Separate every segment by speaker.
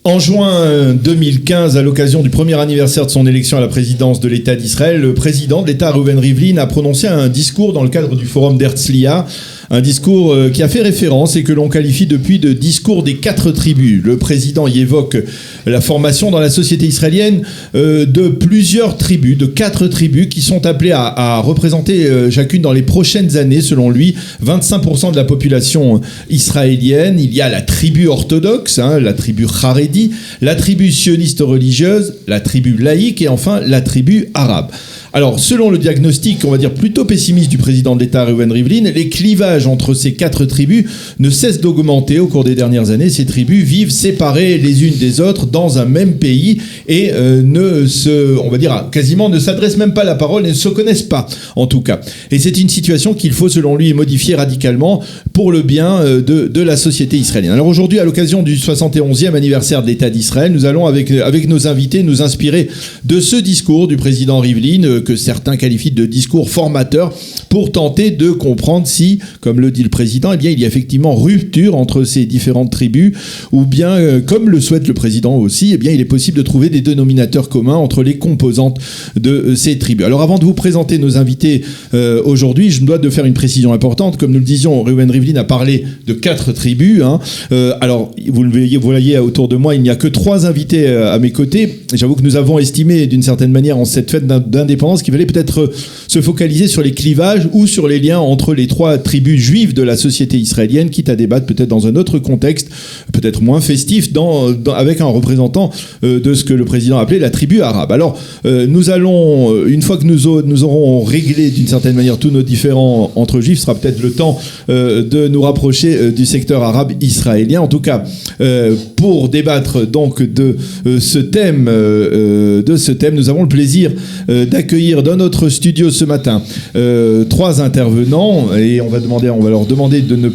Speaker 1: En juin 2015, à l'occasion du premier anniversaire de son élection à la présidence de l'État d'Israël, le président de l'État, Reuven Rivlin, a prononcé un discours dans le cadre du forum d'Herzliya, un discours qui a fait référence et que l'on qualifie depuis de discours des 4 tribus. Le président y évoque la formation dans la société israélienne de plusieurs tribus, de 4 tribus qui sont appelées à représenter chacune dans les prochaines années, selon lui, 25% de la population israélienne. Il y a la tribu orthodoxe, la tribu Haredi, la tribu sioniste religieuse, la tribu laïque et enfin la tribu arabe. Alors, selon le diagnostic, on va dire plutôt pessimiste du président de l'État, Reuven Rivlin, les clivages entre ces 4 tribus ne cessent d'augmenter au cours des dernières années. Ces tribus vivent séparées les unes des autres dans un même pays et quasiment ne s'adressent même pas la parole et ne se connaissent pas, en tout cas. Et c'est une situation qu'il faut, selon lui, modifier radicalement pour le bien de la société israélienne. Alors aujourd'hui, à l'occasion du 71e anniversaire de l'État d'Israël, nous allons, avec nos invités, nous inspirer de ce discours du président Rivlin, que certains qualifient de discours formateur, pour tenter de comprendre si, comme le dit le président, il y a effectivement rupture entre ces différentes tribus, ou bien, comme le souhaite le président aussi, il est possible de trouver des dénominateurs communs entre les composantes de ces tribus. Alors avant de vous présenter nos invités aujourd'hui, je me dois de faire une précision importante. Comme nous le disions, Reuven Rivlin a parlé de 4 tribus. Alors, vous voyez autour de moi, il n'y a que 3 invités à mes côtés. J'avoue que nous avons estimé, d'une certaine manière, en cette fête d'indépendance, qu'il fallait peut-être se focaliser sur les clivages ou sur les liens entre les 3 tribus juives de la société israélienne, quitte à débattre peut-être dans un autre contexte, peut-être moins festif, avec un représentant de ce que le président appelait la tribu arabe. Alors, nous allons, une fois que nous aurons réglé d'une certaine manière tous nos différends entre juifs, ce sera peut-être le temps de nous rapprocher du secteur arabe israélien. En tout cas, pour débattre donc de ce thème, nous avons le plaisir d'accueillir dans notre studio ce matin 3 intervenants, et on va leur demander de ne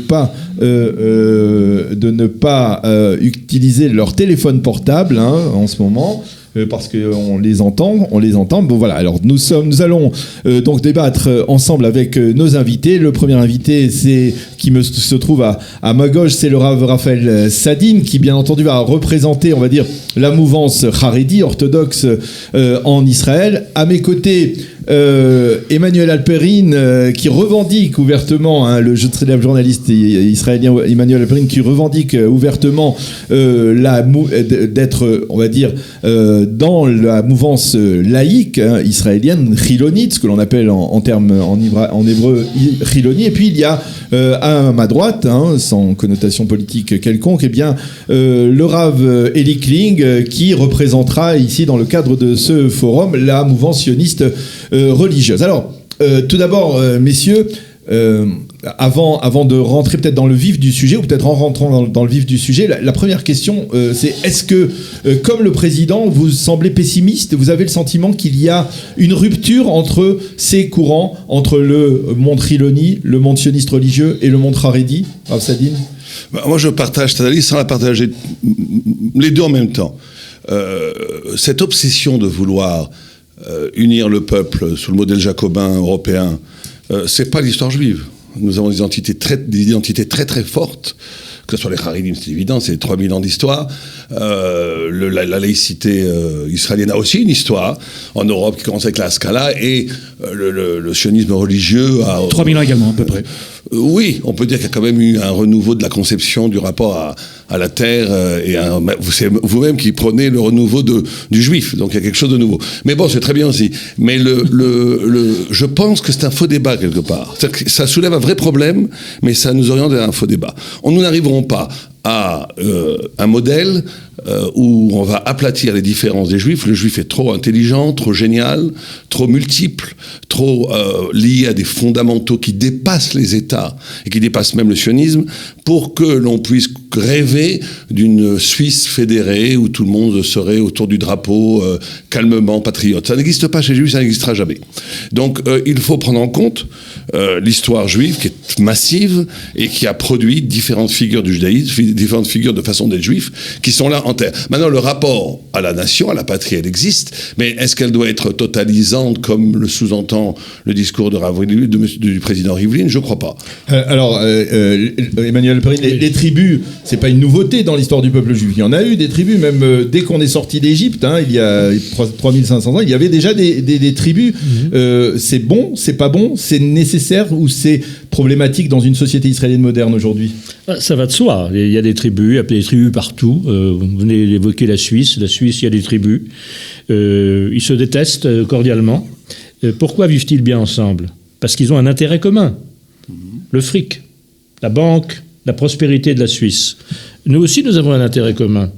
Speaker 1: pas utiliser leur téléphone portable en ce moment. Parce qu'on les entend. Bon voilà, alors nous allons donc débattre ensemble avec nos invités. Le premier invité, qui se trouve à ma gauche, c'est le Rav Raphaël Sadine, qui bien entendu va représenter, on va dire, la mouvance Haredi, orthodoxe en Israël. À mes côtés, Emmanuel Alperin, qui revendique ouvertement, le journaliste israélien Emmanuel Alperin, qui revendique ouvertement d'être, on va dire, dans la mouvance laïque israélienne, chilonite, ce que l'on appelle en hébreu chiloni. Et puis il y a à ma droite, sans connotation politique quelconque, le Rav Eli Kling, qui représentera ici, dans le cadre de ce forum, la mouvance sioniste religieuse. Alors, tout d'abord, messieurs, avant de rentrer peut-être dans le vif du sujet, ou peut-être en rentrant dans le vif du sujet, la première question, c'est est-ce que, comme le président, vous semblez pessimiste? Vous avez le sentiment qu'il y a une rupture entre ces courants, entre le monde chiloni, le monde sioniste religieux et le monde haredi? Rav Sadine?
Speaker 2: Moi, je partage cette analyse sans la partager les deux en même temps. Cette obsession de vouloir unir le peuple sous le modèle jacobin européen, c'est pas l'histoire juive. Nous avons des identités très très fortes, que ce soit les Haredim, c'est évident, c'est 3000 ans d'histoire. La laïcité israélienne a aussi une histoire en Europe qui commence avec la Haskalah, et le sionisme religieux a...
Speaker 3: 3000 ans également, à peu près.
Speaker 2: Oui, on peut dire qu'il y a quand même eu un renouveau de la conception du rapport à la terre, c'est vous-même qui prenez le renouveau du juif, donc il y a quelque chose de nouveau. Mais bon, c'est très bien aussi. Mais je pense que c'est un faux débat quelque part. C'est-à-dire que ça soulève un vrai problème, mais ça nous oriente vers un faux débat. Nous n'arriverons pas à un modèle où on va aplatir les différences des juifs. Le juif est trop intelligent, trop génial, trop multiple, trop lié à des fondamentaux qui dépassent les États et qui dépassent même le sionisme, pour que l'on puisse rêver d'une Suisse fédérée où tout le monde serait autour du drapeau calmement patriote. Ça n'existe pas chez les juifs, ça n'existera jamais. Donc il faut prendre en compte l'histoire juive qui est massive et qui a produit différentes figures du judaïsme, différentes figures de façon d'être juif qui sont là en terre. Maintenant, le rapport à la nation, à la patrie, elle existe, mais est-ce qu'elle doit être totalisante comme le sous-entend le discours du président Rivlin? Je crois pas.
Speaker 1: Emmanuel Perrin, les tribus, c'est pas une nouveauté dans l'histoire du peuple juif. Il y en a eu des tribus, même dès qu'on est sorti d'Égypte, il y a 3500 ans, il y avait déjà des tribus. C'est bon, c'est pas bon, c'est nécessaire ou c'est problématique dans une société israélienne moderne aujourd'hui?
Speaker 3: Ça va de soi. Il y a des tribus, il y a des tribus partout. Vous venez d'évoquer la Suisse. La Suisse, il y a des tribus. Ils se détestent cordialement. Pourquoi vivent-ils bien ensemble? Parce qu'ils ont un intérêt commun. Le fric, la banque, la prospérité de la Suisse. Nous aussi, nous avons un intérêt commun.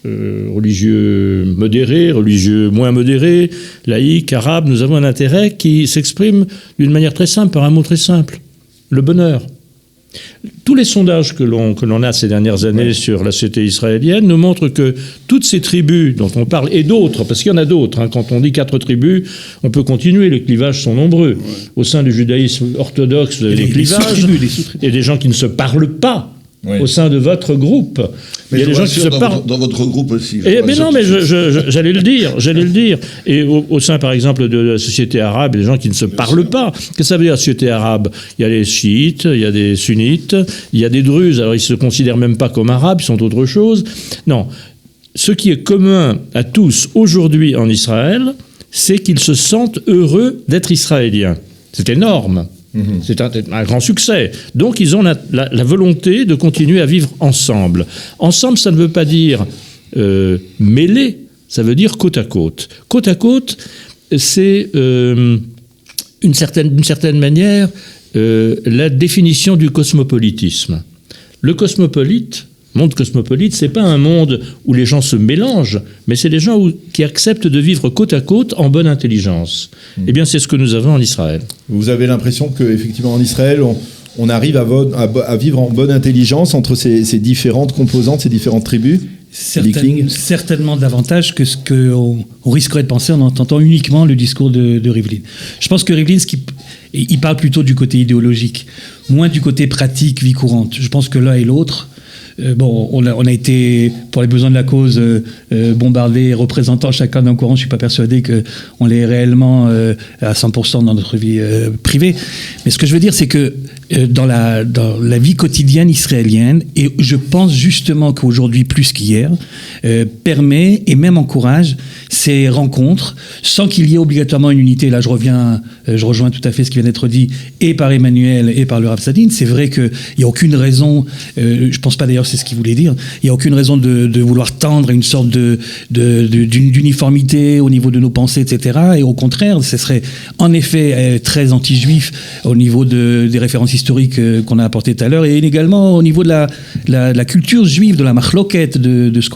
Speaker 3: Religieux modérés, religieux moins modérés, laïcs, arabes, nous avons un intérêt qui s'exprime d'une manière très simple, par un mot très simple, le bonheur. Tous les sondages que l'on a ces dernières années sur la société israélienne nous montrent que toutes ces tribus dont on parle, et d'autres, parce qu'il y en a d'autres, quand on dit 4 tribus, on peut continuer, les clivages sont nombreux. Au sein du judaïsme orthodoxe, les clivages, et des gens qui ne se parlent pas. Oui. Au sein de votre groupe,
Speaker 2: mais
Speaker 1: il y a
Speaker 2: des gens qui se parlent dans votre groupe aussi.
Speaker 3: Mais non, mais j'allais le dire. Et au sein, par exemple, de la société arabe, il y a des gens qui ne se parlent pas. Qu'est-ce que ça veut dire, la société arabe? Il y a les chiites, il y a des sunnites, il y a des druzes. Alors, ils se considèrent même pas comme arabes, ils sont autre chose. Non. Ce qui est commun à tous aujourd'hui en Israël, c'est qu'ils se sentent heureux d'être israéliens. C'est énorme. C'est un grand succès. Donc, ils ont la volonté de continuer à vivre ensemble. Ensemble, ça ne veut pas dire mêlés, ça veut dire côte à côte. Côte à côte, c'est d'une certaine manière la définition du cosmopolitisme. Le monde cosmopolite, c'est pas un monde où les gens se mélangent, mais c'est des gens qui acceptent de vivre côte à côte en bonne intelligence. Eh bien, c'est ce que nous avons en Israël.
Speaker 1: Vous avez l'impression qu'effectivement en Israël, on arrive à vivre en bonne intelligence entre ces différentes composantes, ces différentes tribus?
Speaker 4: Certainement davantage que ce qu'on risquerait de penser en entendant uniquement le discours de Rivlin. Je pense que Rivlin, il parle plutôt du côté idéologique, moins du côté pratique, vie courante. Je pense que l'un et l'autre, on a été, pour les besoins de la cause, bombardés, représentant chacun d'un courant. Je ne suis pas persuadé qu'on l'est réellement à 100% dans notre vie privée. Mais ce que je veux dire, c'est que dans la vie quotidienne israélienne, et je pense justement qu'aujourd'hui, plus qu'hier, permet et même encourage ces rencontres sans qu'il y ait obligatoirement une unité. Là, je rejoins tout à fait ce qui vient d'être dit, et par Emmanuel et par le Rav Sadin. C'est vrai qu'il n'y a aucune raison, je ne pense pas d'ailleurs c'est ce qu'il voulait dire, il n'y a aucune raison de vouloir tendre à une sorte d'uniformité au niveau de nos pensées, etc. Et au contraire, ce serait en effet très anti-juif au niveau des références historiques qu'on a apportées tout à l'heure, et également au niveau de la culture juive, de la machloket, de ce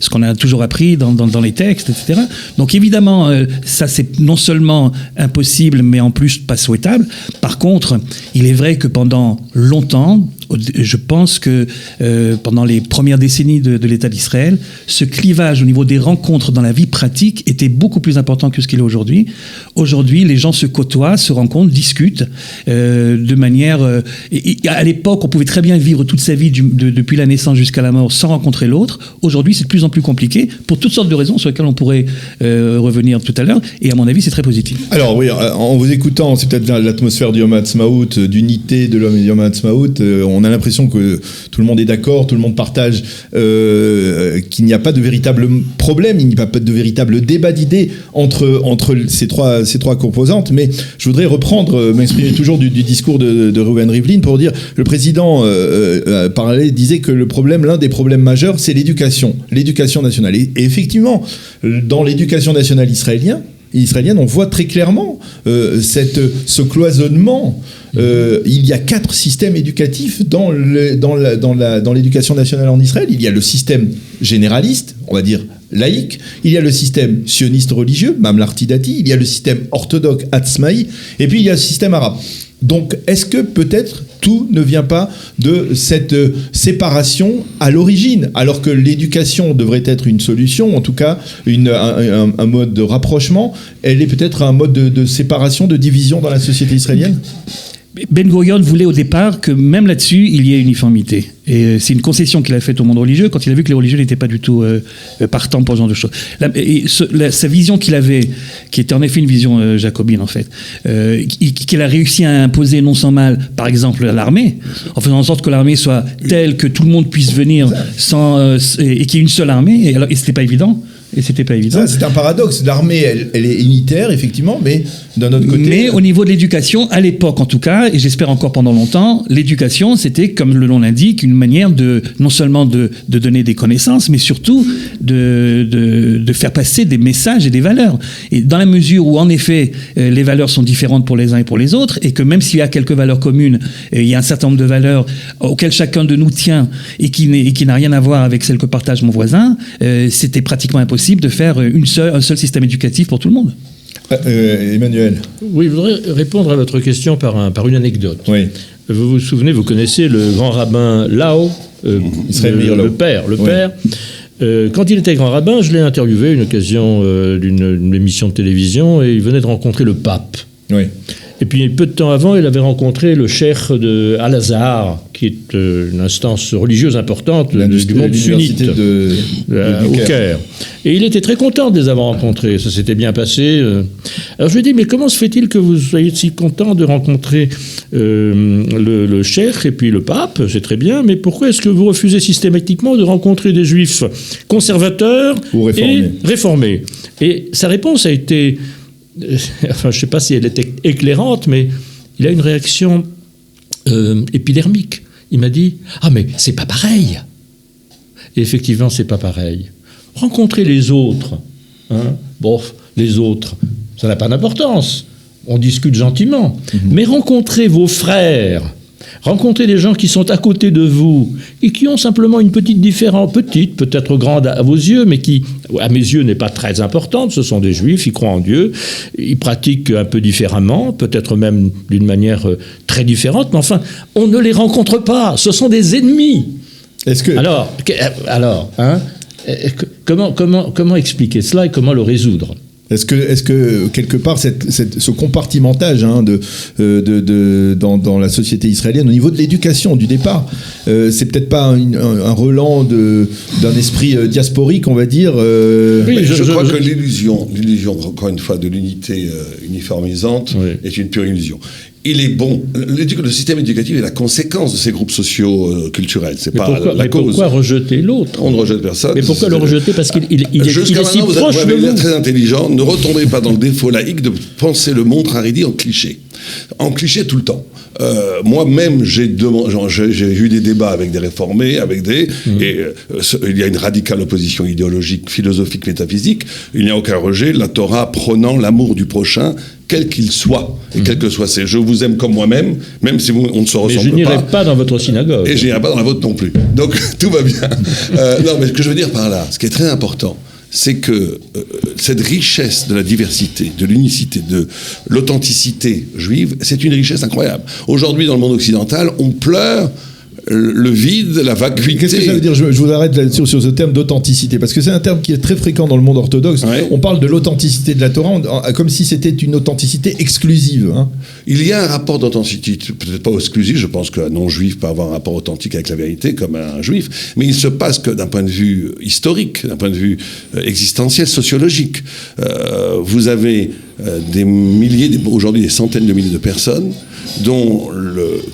Speaker 4: qu'on a toujours appris dans les textes, etc. Donc évidemment, ça c'est non seulement impossible, mais en plus pas souhaitable. Par contre, il est vrai que pendant longtemps, je pense que pendant les premières décennies de l'État d'Israël, ce clivage au niveau des rencontres dans la vie pratique était beaucoup plus important que ce qu'il est aujourd'hui. Aujourd'hui, les gens se côtoient, se rencontrent, discutent de manière... à l'époque, on pouvait très bien vivre toute sa vie depuis la naissance jusqu'à la mort sans rencontrer l'autre. Aujourd'hui, c'est de plus en plus compliqué pour toutes sortes de raisons sur lesquelles on pourrait revenir tout à l'heure. Et à mon avis, c'est très positif.
Speaker 1: Alors oui, en vous écoutant, c'est peut-être l'atmosphère du Yom HaAtzmaut, d'unité de l'homme et du Yom HaAtzmaut. On a l'impression que tout le monde est d'accord, tout le monde partage qu'il n'y a pas de véritable problème, il n'y a pas de véritable débat d'idées entre ces trois composantes. Mais je voudrais m'exprimer toujours du discours de Reuven Rivlin pour dire le président disait que l'un des problèmes majeurs, c'est l'éducation nationale. Et effectivement, dans l'éducation nationale israélienne, on voit très clairement ce cloisonnement. Il y a 4 systèmes éducatifs dans l'éducation nationale en Israël. Il y a le système généraliste, on va dire laïque. Il y a le système sioniste religieux, Mamlarti Dati. Il y a le système orthodoxe, Atzmaï. Et puis il y a le système arabe. Donc, est-ce que peut-être tout ne vient pas de cette séparation à l'origine, alors que l'éducation devrait être une solution, en tout cas un mode de rapprochement, elle est peut-être un mode de séparation, de division dans la société israélienne ?
Speaker 4: Ben Gurion voulait au départ que même là-dessus, il y ait uniformité. Et c'est une concession qu'il a faite au monde religieux quand il a vu que les religieux n'étaient pas du tout partants pour ce genre de choses. Sa vision qu'il avait, qui était en effet une vision jacobine en fait, qu'il a réussi à imposer non sans mal, par exemple à l'armée, en faisant en sorte que l'armée soit telle que tout le monde puisse venir et qu'il y ait une seule armée. Et c'était pas évident. Ça,
Speaker 1: c'est un paradoxe. L'armée, elle est unitaire, effectivement, mais d'un autre côté...
Speaker 4: Mais au niveau de l'éducation, à l'époque en tout cas, et j'espère encore pendant longtemps, l'éducation, c'était, comme le nom l'indique, une manière non seulement de donner des connaissances, mais surtout de faire passer des messages et des valeurs. Et dans la mesure où, en effet, les valeurs sont différentes pour les uns et pour les autres, et que même s'il y a quelques valeurs communes, il y a un certain nombre de valeurs auxquelles chacun de nous tient et qui n'a rien à voir avec celles que partage mon voisin, c'était pratiquement impossible de faire un seul système éducatif pour tout le monde.
Speaker 1: Emmanuel.
Speaker 3: Oui, je voudrais répondre à votre question par une anecdote.
Speaker 1: Oui.
Speaker 3: Vous vous souvenez, vous connaissez le grand rabbin Lao, le père. Quand il était grand rabbin, je l'ai interviewé à une occasion d'une émission de télévision et il venait de rencontrer le pape.
Speaker 1: Oui.
Speaker 3: Et puis, peu de temps avant, il avait rencontré le cheikh de Al-Azhar, qui est une instance religieuse importante du monde sunnite, au Caire. Et il était très content de les avoir rencontrés. Ça s'était bien passé. Alors, je lui ai dit, mais comment se fait-il que vous soyez si content de rencontrer le cheikh et puis le pape? C'est très bien, mais pourquoi est-ce que vous refusez systématiquement de rencontrer des juifs conservateurs et réformés? Et sa réponse a été... Enfin, je ne sais pas si elle était éclairante, mais il a une réaction épidermique. Il m'a dit « Ah, mais c'est pas pareil !» Et effectivement, c'est pas pareil. Rencontrer les autres, les autres, ça n'a pas d'importance. On discute gentiment. Mais rencontrer vos frères, rencontrer des gens qui sont à côté de vous et qui ont simplement une petite différence, petite, peut-être grande à vos yeux, mais qui, à mes yeux, n'est pas très importante. Ce sont des juifs, ils croient en Dieu, ils pratiquent un peu différemment, peut-être même d'une manière très différente, mais enfin, on ne les rencontre pas. Ce sont des ennemis. Comment expliquer cela et comment le résoudre ?
Speaker 1: Est-ce que quelque part ce compartimentage dans la société israélienne au niveau de l'éducation du départ, c'est peut-être pas un relent d'un esprit diasporique, on va dire.
Speaker 2: Oui, je crois que l'illusion encore une fois de l'unité uniformisante est une pure illusion. Il est bon. Le système éducatif est la conséquence de ces groupes sociaux culturels. C'est pas la cause.
Speaker 3: Pourquoi rejeter l'autre ?
Speaker 2: On ne rejette personne.
Speaker 3: Mais pourquoi le rejeter ? Parce qu'il est si proche de vous.
Speaker 2: Très intelligent. Ne retombez pas dans le défaut laïque de penser le monde haredi en cliché. En cliché tout le temps. Moi-même, j'ai eu des débats avec des réformés, il y a une radicale opposition idéologique, philosophique, métaphysique. Il n'y a aucun rejet. La Torah prônant l'amour du prochain, quel qu'il soit, et quel que soit c'est. Je vous aime comme moi-même, même si on ne se ressemble pas.
Speaker 3: Mais je n'irai pas dans votre synagogue.
Speaker 2: Et je n'irai pas dans la vôtre non plus. Donc, tout va bien. Non, mais ce que je veux dire par là, ce qui est très important, c'est que cette richesse de la diversité, de l'unicité, de l'authenticité juive, c'est une richesse incroyable. Aujourd'hui, dans le monde occidental, on pleure le vide, la vacuité.
Speaker 1: Qu'est-ce que ça veut dire ? Je vous arrête là-dessus sur ce terme d'authenticité, parce que c'est un terme qui est très fréquent dans le monde orthodoxe. Ouais. On parle de l'authenticité de la Torah comme si c'était une authenticité exclusive.
Speaker 2: Il y a un rapport d'authenticité, peut-être pas exclusif, je pense qu'un non-juif peut avoir un rapport authentique avec la vérité, comme un juif, mais il se passe que d'un point de vue historique, d'un point de vue existentiel, sociologique, vous avez des milliers, aujourd'hui des centaines de milliers de personnes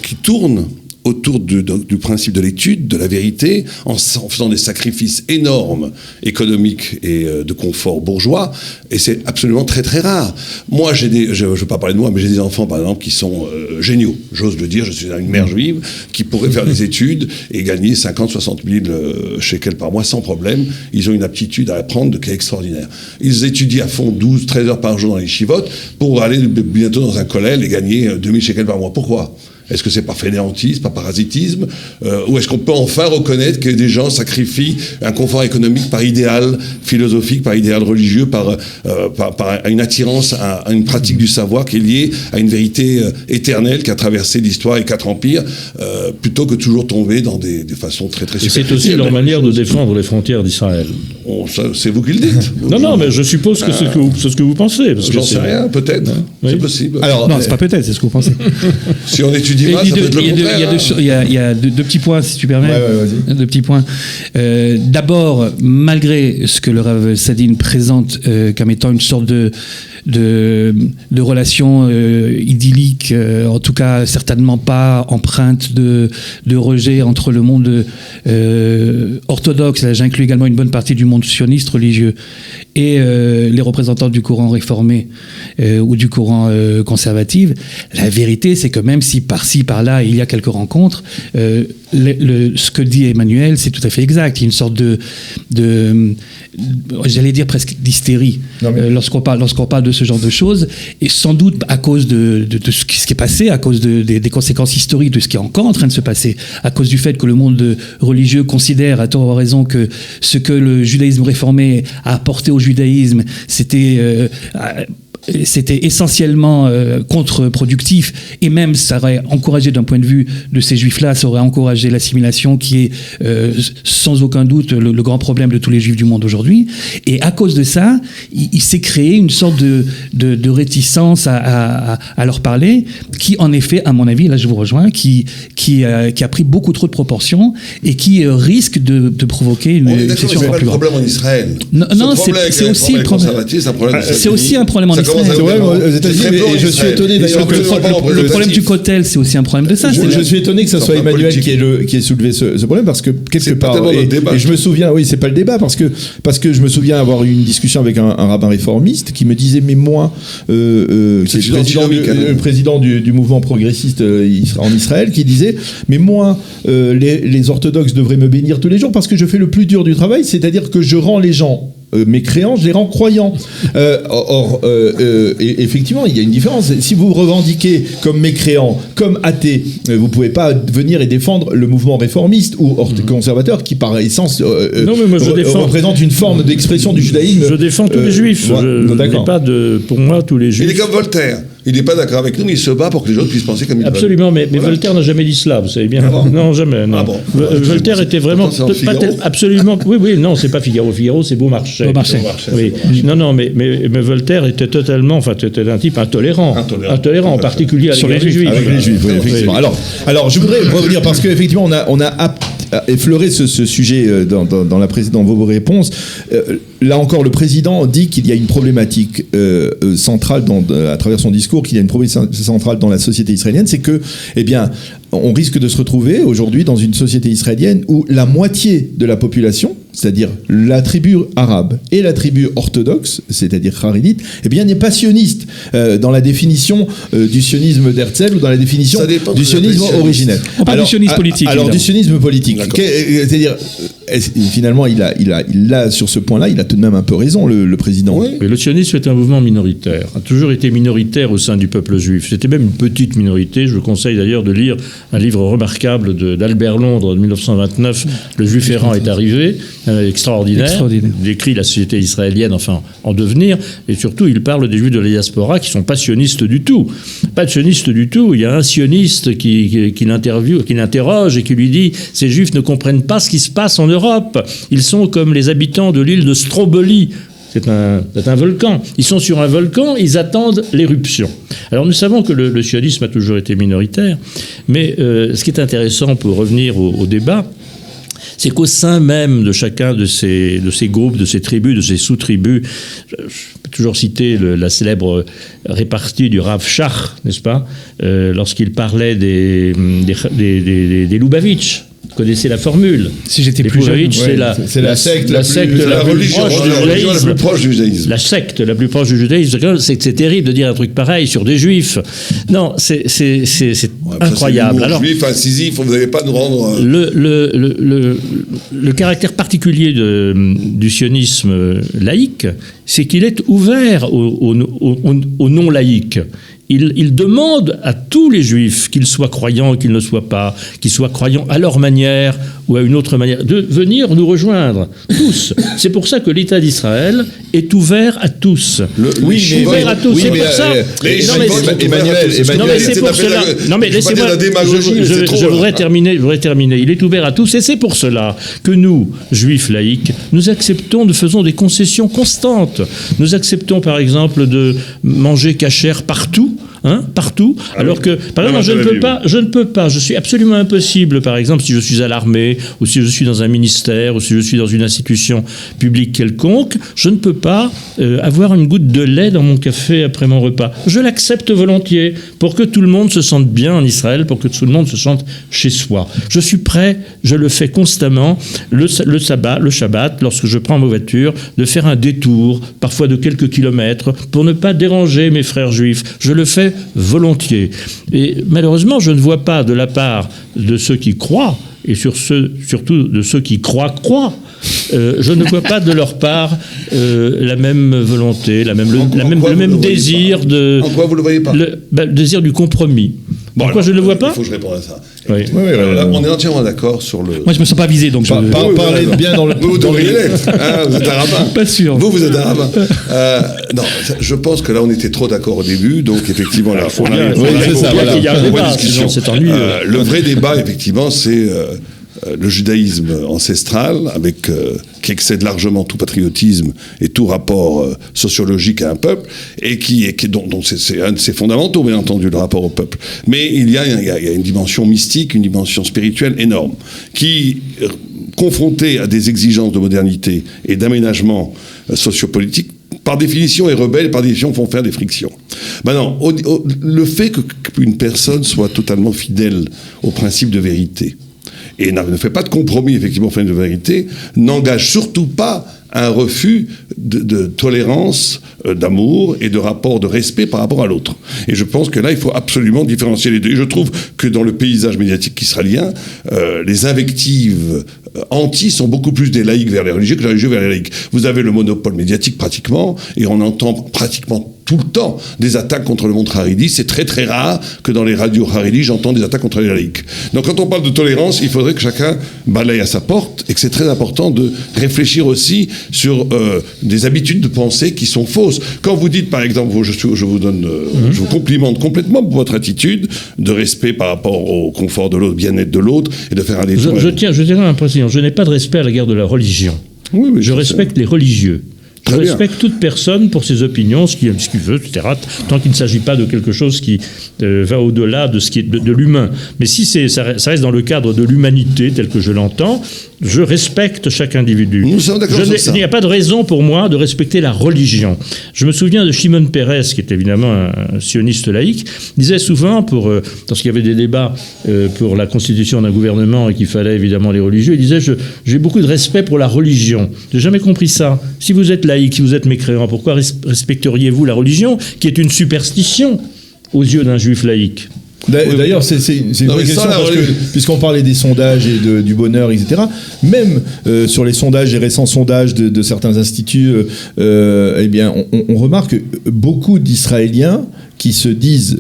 Speaker 2: qui tournent autour du principe de l'étude, de la vérité, en faisant des sacrifices énormes, économiques et de confort bourgeois, et c'est absolument très très rare. Moi, je ne veux pas parler de moi, mais j'ai des enfants, par exemple, qui sont géniaux. J'ose le dire, je suis une mère juive qui pourrait faire des études et gagner 50-60 000 shekels par mois sans problème. Ils ont une aptitude à apprendre qui est extraordinaire. Ils étudient à fond 12-13 heures par jour dans les chivotes pour aller bientôt dans un kollel et gagner 2000 shekels par mois. Pourquoi ? Est-ce que c'est par fainéantisme, par parasitisme, ou est-ce qu'on peut enfin reconnaître que des gens sacrifient un confort économique par idéal philosophique, par idéal religieux, par une attirance à une pratique du savoir qui est liée à une vérité éternelle qui a traversé l'histoire et 4 empires, plutôt que toujours tomber dans des façons très très superficielles.
Speaker 3: Et c'est aussi leur manière de défendre les frontières d'Israël.
Speaker 2: C'est vous qui le dites.
Speaker 3: Non, mais je suppose que c'est ce que vous pensez. Parce que
Speaker 2: J'en sais rien, peut-être.
Speaker 3: Oui.
Speaker 2: C'est possible.
Speaker 1: Alors,
Speaker 4: Non, c'est pas peut-être, c'est ce que vous pensez.
Speaker 2: Si on étudie mal, ça peut être le contraire.
Speaker 4: Il y a deux petits points, si tu permets.
Speaker 1: Ouais, vas-y.
Speaker 4: Deux petits points. D'abord, malgré ce que le Rav Sadine présente comme étant une sorte de relation idyllique, en tout cas certainement pas empreinte de rejet entre le monde orthodoxe, là j'inclus également une bonne partie du monde sioniste religieux, et les représentants du courant réformé ou du courant conservatif. La vérité, c'est que même si par-ci, par-là, il y a quelques rencontres, ce que dit Emmanuel, c'est tout à fait exact. Il y a une sorte de j'allais dire presque d'hystérie lorsqu'on parle de ce genre de choses, et sans doute à cause de ce qui est passé, à cause des conséquences historiques de ce qui est encore en train de se passer, à cause du fait que le monde religieux considère, à tort ou à raison, que ce que le judaïsme réformé a apporté au judaïsme, c'était essentiellement contre-productif, et même ça aurait encouragé, d'un point de vue de ces juifs-là, ça aurait encouragé l'assimilation, qui est sans aucun doute le grand problème de tous les juifs du monde aujourd'hui. Et à cause de ça, il s'est créé une sorte de réticence à leur parler, qui en effet, à mon avis, là je vous rejoins, qui a pris beaucoup trop de proportions et qui risque de provoquer une situation encore plus grave.
Speaker 2: C'est pas le problème en Israël.
Speaker 4: Non, c'est aussi un problème. C'est aussi un problème en Israël.
Speaker 1: C'est vrai, aux États-Unis, et je suis étonné d'ailleurs que
Speaker 4: le problème du cocktail, c'est aussi un problème de ça.
Speaker 1: Je suis étonné que ce soit Emmanuel qui ait soulevé ce problème, parce que quelque part, et je me souviens, oui, c'est pas le débat, parce que je me souviens avoir eu une discussion avec un rabbin réformiste qui me disait, mais moi, c'est le président du mouvement progressiste en Israël, qui disait, mais moi, les orthodoxes devraient me bénir tous les jours parce que je fais le plus dur du travail, c'est-à-dire que je rends les gens mécréants, je les rends croyants. Et effectivement, il y a une différence. Si vous revendiquez comme mécréant, comme athée, vous pouvez pas venir et défendre le mouvement réformiste ou conservateur qui, par essence, représente une forme d'expression du judaïsme.
Speaker 3: Je défends tous les juifs. Pour moi, tous les juifs.
Speaker 2: Il est comme Voltaire. Il n'est pas d'accord avec nous, mais il se bat pour que les autres puissent penser comme il veut.
Speaker 3: Absolument, mais Voltaire n'a jamais dit cela, vous savez bien. Ah bon. Non, jamais. Non. Ah bon. Voltaire était vraiment absolument. Oui, non, c'est pas Figaro. Figaro, c'est Beaumarchais.
Speaker 4: Beaumarchais.
Speaker 3: Oui. Non, mais Voltaire était totalement, c'était un type intolérant, en particulier avec les Juifs.
Speaker 1: Avec les Juifs, oui, effectivement. Alors, je voudrais revenir parce qu'effectivement, on a effleuré ce sujet dans vos réponses. Là encore, le président dit qu'il y a une problématique centrale à travers son discours, qu'il y a une problématique centrale dans la société israélienne, c'est que, on risque de se retrouver aujourd'hui dans une société israélienne où la moitié de la population, c'est-à-dire la tribu arabe et la tribu orthodoxe, c'est-à-dire charédite, n'est pas sioniste dans la définition du sionisme d'Herzl ou dans la définition du sionisme originel.
Speaker 4: On parle du sionisme politique.
Speaker 1: Alors, du sionisme politique. C'est-à-dire, finalement, il a sur ce point-là, il a tout de même un peu raison, le président.
Speaker 3: Oui. Le sionisme est un mouvement minoritaire, a toujours été minoritaire au sein du peuple juif. C'était même une petite minorité. Je vous conseille d'ailleurs de lire un livre remarquable d'Albert Londres de 1929, Le Juif errant est arrivé, extraordinaire. Il décrit la société israélienne, en devenir, et surtout il parle des juifs de la diaspora qui sont pas sionistes du tout. Pas de sionistes du tout. Il y a un sioniste qui l'interroge et qui lui dit « Ces juifs ne comprennent pas ce qui se passe en Europe. Ils sont comme les habitants de l'île de Stromboli. » C'est un volcan. Ils sont sur un volcan, ils attendent l'éruption. Alors nous savons que le sionisme a toujours été minoritaire, mais ce qui est intéressant pour revenir au débat, c'est qu'au sein même de chacun de ces groupes, de ces tribus, de ces sous-tribus, je peux toujours citer la célèbre répartie du Rav Shach, n'est-ce pas, lorsqu'il parlait des Lubavitch. Vous connaissez la formule.
Speaker 4: Si j'étais plus jeune.
Speaker 1: C'est la secte la
Speaker 2: plus proche du judaïsme.
Speaker 3: La secte la plus proche du judaïsme. C'est terrible de dire un truc pareil sur des juifs. Non, c'est incroyable.
Speaker 2: Alors, juif incisif, vous n'allez pas nous rendre.
Speaker 3: Le caractère particulier du sionisme laïque, c'est qu'il est ouvert aux non-laïques. il demande à tous les juifs, qu'ils soient croyants ou qu'ils ne soient pas, qu'ils soient croyants à leur manière ou à une autre manière, de venir nous rejoindre, tous. C'est pour ça que l'État d'Israël est ouvert à tous. Ouvert à tous.
Speaker 2: Oui,
Speaker 3: c'est
Speaker 2: mais
Speaker 3: pour ça. C'est pour cela. Non, mais laissez-moi. Je voudrais terminer. Il est ouvert à tous, et c'est pour cela que nous, juifs laïcs, nous faisons des concessions constantes. Nous acceptons, par exemple, de manger cachère partout. Partout, alors que, par exemple, je ne peux pas, je suis absolument impossible, par exemple, si je suis à l'armée, ou si je suis dans un ministère, ou si je suis dans une institution publique quelconque, je ne peux pas avoir une goutte de lait dans mon café après mon repas. Je l'accepte volontiers, pour que tout le monde se sente bien en Israël, pour que tout le monde se sente chez soi. Je suis prêt, je le fais constamment, le Shabbat, lorsque je prends ma voiture, de faire un détour, parfois de quelques kilomètres, pour ne pas déranger mes frères juifs. Je le fais volontiers. Et malheureusement, je ne vois pas de la part de ceux qui croient, et surtout de ceux qui croient, je ne vois pas de leur part la même volonté, le même désir de...
Speaker 2: En quoi vous ne le voyez pas?
Speaker 3: Le désir du compromis. Pourquoi je ne le vois pas?
Speaker 2: Il faut que je réponde à ça.
Speaker 3: Oui.
Speaker 2: On est entièrement d'accord sur le...
Speaker 4: Moi, je me sens pas visé, donc
Speaker 1: Parlez bien dans le...
Speaker 2: Vous devriez l'être. Vous êtes un rabbin.
Speaker 4: Pas sûr.
Speaker 2: Vous êtes un rabbin. Non, je pense que là, on était trop d'accord au début, donc effectivement, là, on arrive
Speaker 3: Il y a un débat,
Speaker 2: discussion.
Speaker 3: sinon c'est ennuyeux.
Speaker 2: Le vrai débat, effectivement, c'est... le judaïsme ancestral, qui excède largement tout patriotisme et tout rapport sociologique à un peuple, et dont c'est un de ses fondamentaux, bien entendu, le rapport au peuple. Mais il y a une dimension mystique, une dimension spirituelle énorme, qui, confrontée à des exigences de modernité et d'aménagement sociopolitique, par définition est rebelle et par définition font faire des frictions. Maintenant, le fait qu'une personne soit totalement fidèle au principe de vérité, et ne fait pas de compromis, effectivement, fin de vérité, n'engage surtout pas un refus de tolérance, d'amour et de rapport de respect par rapport à l'autre. Et je pense que là, il faut absolument différencier les deux. Et je trouve que dans le paysage médiatique israélien, les invectives anti sont beaucoup plus des laïcs vers les religieux que les religieux vers les laïcs. Vous avez le monopole médiatique pratiquement, et on entend pratiquement tout le temps des attaques contre le monde haredi. C'est très très rare que dans les radios haredi, j'entende des attaques contre les laïcs. Donc quand on parle de tolérance, il faudrait que chacun balaye à sa porte, et que c'est très important de réfléchir aussi sur des habitudes de pensée qui sont fausses. Quand vous dites, par exemple, je vous complimente complètement pour votre attitude de respect par rapport au confort de l'autre, bien-être de l'autre, et de faire un détour.
Speaker 3: Je tiens à un président, je n'ai pas de respect à la guerre de la religion.
Speaker 2: Oui, mais
Speaker 3: je respecte les religieux. Je respecte toute personne pour ses opinions, ce qu'il veut, etc., tant qu'il ne s'agit pas de quelque chose qui va au-delà de ce qui est de l'humain. Mais si ça reste dans le cadre de l'humanité, tel que je l'entends, je respecte chaque individu.
Speaker 2: Nous sommes d'accord sur ça.
Speaker 3: Il n'y a pas de raison pour moi de respecter la religion. Je me souviens de Shimon Peres, qui est évidemment un sioniste laïque, disait souvent, lorsqu'il y avait des débats pour la constitution d'un gouvernement et qu'il fallait évidemment les religieux, il disait j'ai beaucoup de respect pour la religion. J'ai jamais compris ça. Si vous êtes laïque, si vous êtes mécréant, pourquoi respecteriez-vous la religion, qui est une superstition aux yeux d'un juif laïque?
Speaker 1: D'ailleurs, c'est une vraie question, parce que, puisqu'on parlait des sondages et du bonheur, etc., même sur les sondages, les récents sondages de certains instituts, eh bien, on remarque que beaucoup d'Israéliens qui se disent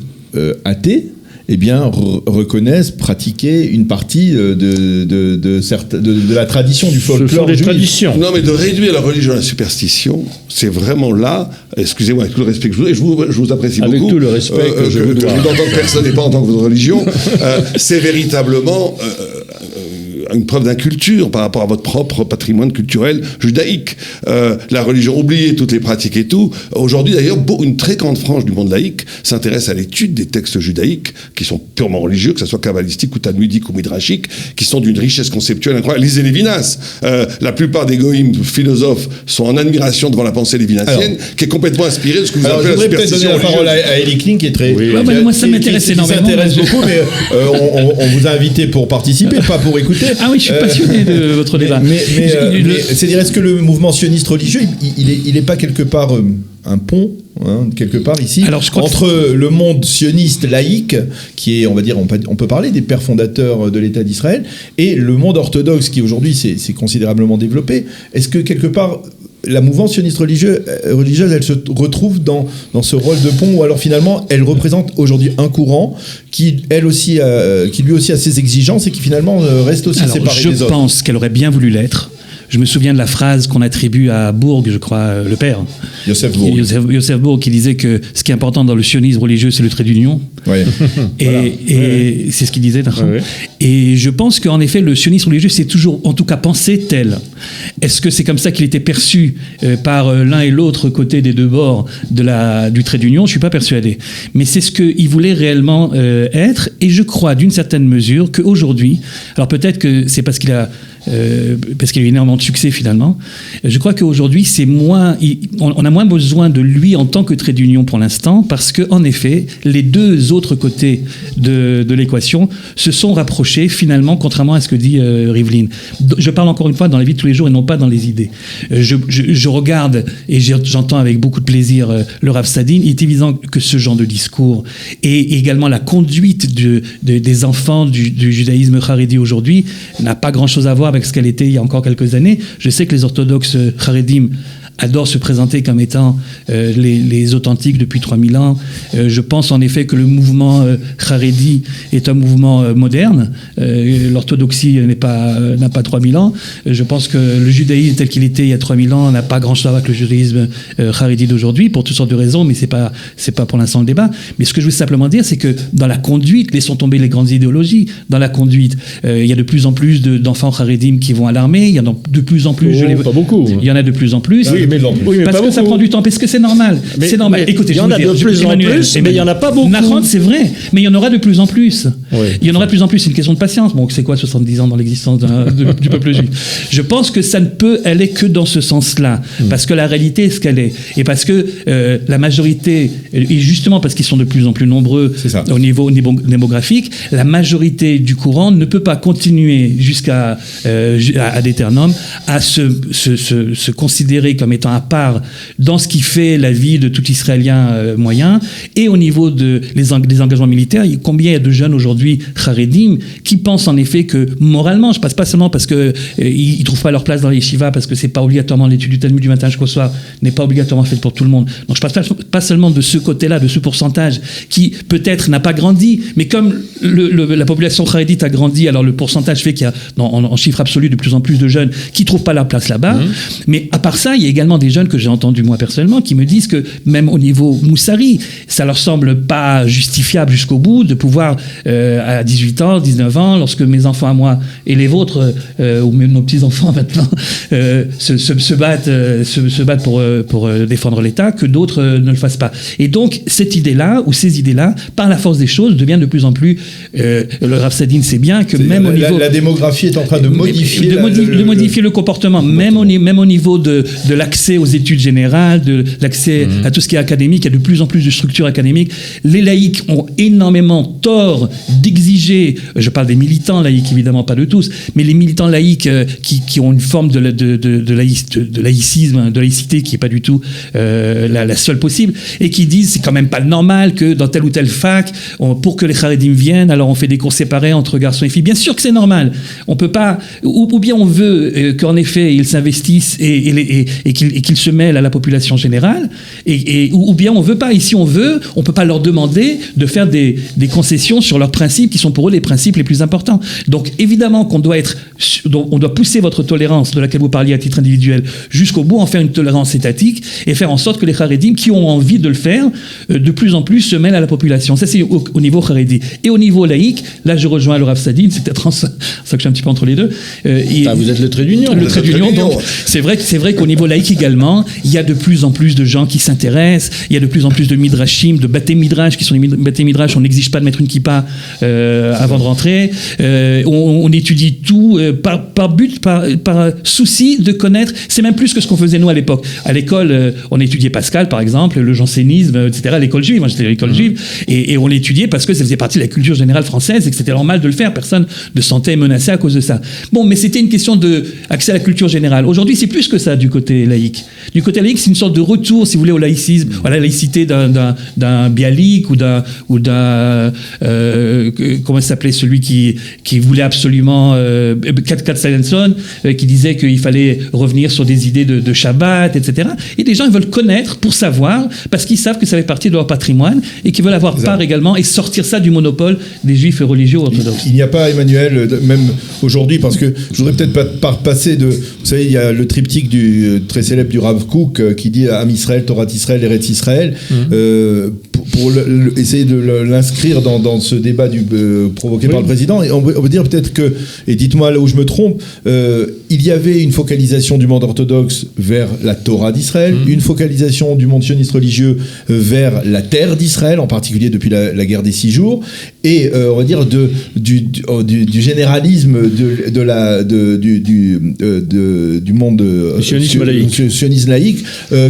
Speaker 1: athées, eh bien, reconnaissent pratiquer une partie de la tradition du folklore juif.
Speaker 3: Traditions.
Speaker 2: Non, mais de réduire la religion à la superstition, c'est vraiment là, excusez-moi, avec tout le respect que je vous apprécie beaucoup.
Speaker 3: Avec tout le respect que je vous dois.
Speaker 2: En tant que personne et pas en tant que votre religion, c'est véritablement une preuve d'inculture par rapport à votre propre patrimoine culturel judaïque. La religion, oubliez toutes les pratiques et tout. Aujourd'hui, d'ailleurs, une très grande frange du monde laïque s'intéresse à l'étude des textes judaïques qui sont purement religieux, que ce soit kabbalistiques ou talmudiques ou midrashiques, qui sont d'une richesse conceptuelle incroyable. Lisez Lévinas. La plupart des goïms philosophes sont en admiration devant la pensée lévinassienne, qui est complètement inspirée de ce que vous appelez la superstition religieuse.
Speaker 1: Je voudrais peut-être donner la parole à Eli Kling, qui est très...
Speaker 4: Oui. Moi, ça m'intéresse énormément.
Speaker 1: Ça m'intéresse beaucoup, mais on vous a invité pour participer, pas pour écouter.
Speaker 4: Ah oui, je suis passionné de votre débat.
Speaker 1: Mais c'est-à-dire, est-ce que le mouvement sioniste religieux, il est pas quelque part un pont, quelque part ici, entre le monde sioniste laïque, qui est, on va dire, on peut parler des pères fondateurs de l'État d'Israël, et le monde orthodoxe qui aujourd'hui s'est considérablement développé. Est-ce que quelque part la mouvance sioniste religieuse, elle se retrouve dans ce rôle de pont, ou alors finalement, elle représente aujourd'hui un courant qui lui aussi a ses exigences et qui finalement reste aussi séparé des autres.
Speaker 4: Je pense qu'elle aurait bien voulu l'être. Je me souviens de la phrase qu'on attribue à Bourg, je crois, le père.
Speaker 1: Yosef Bourg,
Speaker 4: qui disait que ce qui est important dans le sionisme religieux, c'est le trait d'union.
Speaker 1: Ouais.
Speaker 4: Et c'est ce qu'il disait.
Speaker 3: Ouais.
Speaker 4: Et je pense qu'en effet, le sionisme religieux, c'est toujours, en tout cas, pensé tel. Est-ce que c'est comme ça qu'il était perçu par l'un et l'autre côté des deux bords du trait d'union? Je suis pas persuadé. Mais c'est ce qu'il voulait réellement être. Et je crois, d'une certaine mesure, qu'aujourd'hui, alors peut-être que c'est parce qu'il a eu énormément de succès finalement. Je crois qu'aujourd'hui, on a moins besoin de lui en tant que trait d'union pour l'instant, parce qu'en effet, les deux autres côtés de l'équation se sont rapprochés finalement, contrairement à ce que dit Rivlin. Je parle encore une fois dans la vie de tous les jours et non pas dans les idées. Je regarde et j'entends avec beaucoup de plaisir le Rav Sadin. Il est évident que ce genre de discours et également la conduite des enfants du judaïsme haredi aujourd'hui n'a pas grand-chose à voir avec ce qu'elle était il y a encore quelques années. Je sais que les orthodoxes haredim adorent se présenter comme étant les authentiques depuis 3000 ans. Je pense en effet que le mouvement haredi est un mouvement moderne. L'orthodoxie n'a pas 3000 ans. Je pense que le judaïsme tel qu'il était il y a 3000 ans n'a pas grand-chose à voir avec le judaïsme haredi d'aujourd'hui, pour toutes sortes de raisons, mais c'est pas pour l'instant le débat. Mais ce que je veux simplement dire, c'est que dans la conduite, laissons tomber les grandes idéologies, dans la conduite, il y a de plus en plus d'enfants haredim qui vont à l'armée, il y en a de plus en plus...
Speaker 3: Pas beaucoup.
Speaker 4: Il y en a de plus en plus.
Speaker 3: Oui, mais
Speaker 4: parce que ça prend du temps, parce que c'est normal. C'est normal. Écoutez,
Speaker 3: il y en a de plus en plus, mais il n'y en a pas beaucoup.
Speaker 4: Nahon, c'est vrai, mais il y en aura de plus en plus.
Speaker 3: Oui.
Speaker 4: Il y en aura de plus en plus, c'est une question de patience. Bon, c'est quoi 70 ans dans l'existence du peuple juif? Je pense que ça ne peut aller que dans ce sens-là, parce que la réalité est ce qu'elle est. Et parce que la majorité, et justement parce qu'ils sont de plus en plus nombreux au niveau démographique, la majorité du courant ne peut pas continuer jusqu'à ad aeternum à se considérer comme étant à part dans ce qui fait la vie de tout Israélien moyen. Et au niveau des engagements militaires, combien il y a de jeunes aujourd'hui haredim qui pensent en effet que moralement, je passe pas seulement parce que ils trouvent pas leur place dans les yeshivas, parce que c'est pas obligatoirement l'étude du Talmud du matin jusqu'au soir n'est pas obligatoirement faite pour tout le monde. Donc je passe pas seulement de ce côté-là, de ce pourcentage qui peut-être n'a pas grandi, mais comme la population haredite a grandi, alors le pourcentage fait qu'il y a en chiffre absolu de plus en plus de jeunes qui trouvent pas leur place là-bas. Mais à part ça, il y a également des jeunes que j'ai entendus moi personnellement qui me disent que même au niveau moussari, ça leur semble pas justifiable jusqu'au bout de pouvoir à 18 ans, 19 ans, lorsque mes enfants à moi et les vôtres ou même nos petits-enfants maintenant se battent pour défendre l'État, que d'autres ne le fassent pas. Et donc cette idée-là ou ces idées-là, par la force des choses, deviennent de plus en plus le Rav Sadin sait bien que même au niveau
Speaker 1: la démographie est en train de modifier
Speaker 4: modifier le comportement, même au niveau de l'accès aux études générales, de l'accès à tout ce qui est académique. Il y a de plus en plus de structures académiques. Les laïcs ont énormément tort d'exiger, je parle des militants laïcs évidemment, pas de tous, mais les militants laïcs qui ont une forme de laïcisme, de laïcité qui n'est pas du tout la seule possible, et qui disent c'est quand même pas normal que dans telle ou telle fac, pour que les haredim viennent, alors on fait des cours séparés entre garçons et filles. Bien sûr que c'est normal. On peut pas, ou bien on veut qu'en effet ils s'investissent et qu'ils se mêlent à la population générale, ou bien on veut pas. Ici on peut pas leur demander de faire des concessions sur leurs principes qui sont pour eux les principes les plus importants. Donc évidemment qu'on doit on doit pousser votre tolérance de laquelle vous parliez à titre individuel jusqu'au bout, en faire une tolérance étatique et faire en sorte que les haredim qui ont envie de le faire de plus en plus se mêlent à la population. Ça c'est au niveau haredi. Et au niveau laïque, là je rejoins le Rav Sadin, c'est peut-être ça que je suis un petit peu entre les deux.
Speaker 3: Vous êtes le trait d'union.
Speaker 4: Le trait d'union, donc c'est vrai qu'au niveau laïque également, il y a de plus en plus de gens qui s'intéressent, il y a de plus en plus de midrashim, de baté midrash qui sont des baté midrash, on n'exige pas de mettre une kippa avant de rentrer, on étudie tout par but, par souci de connaître, c'est même plus que ce qu'on faisait nous à l'époque. À l'école, on étudiait Pascal par exemple, le jansénisme, etc. à l'école juive, moi j'étais à l'école juive, et on l'étudiait parce que ça faisait partie de la culture générale française et que c'était normal de le faire, personne ne se sentait menacé à cause de ça. Bon, mais c'était une question d'accès à la culture générale. Aujourd'hui, c'est plus que ça du côté laïque. Du côté laïque, c'est une sorte de retour, si vous voulez, au laïcisme, à la laïcité d'un Bialik ou d'un comment s'appelait celui qui voulait absolument Katsalenson, qui disait qu'il fallait revenir sur des idées de Shabbat, etc. Et des gens, ils veulent connaître pour savoir, parce qu'ils savent que ça fait partie de leur patrimoine et qu'ils veulent avoir part également et sortir ça du monopole des juifs religieux orthodoxes.
Speaker 1: Il n'y a pas, Emmanuel, même aujourd'hui, parce que je voudrais peut-être pas passer de... Vous savez, il y a le triptyque très célèbre du Rav Kook qui dit Am Israël, Torah Israël, Eretz Israël. Pour essayer de l'inscrire dans ce débat provoqué par le président. Et on peut dire peut-être que, et dites-moi là où je me trompe, il y avait une focalisation du monde orthodoxe vers la Torah d'Israël, une focalisation du monde sioniste religieux vers la terre d'Israël, en particulier depuis la guerre des 6 jours, et on va dire du généralisme du monde sionisme laïque,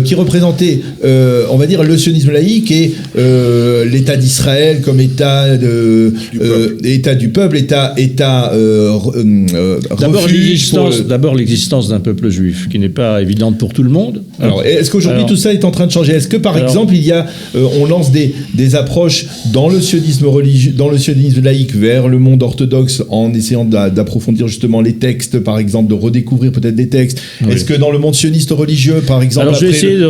Speaker 1: qui représentait, on va dire, le sionisme laïque et l'État d'Israël comme État du peuple, État
Speaker 3: D'abord l'existence d'un peuple juif qui n'est pas évidente pour tout le monde.
Speaker 1: Alors, est-ce qu'aujourd'hui tout ça est en train de changer? Est-ce que par exemple on lance des approches dans le sionisme religieux, dans le sionisme laïque vers le monde orthodoxe en essayant d'approfondir justement les textes, par exemple, de redécouvrir peut-être des textes? Oui. Est-ce que dans le monde sioniste religieux, par exemple,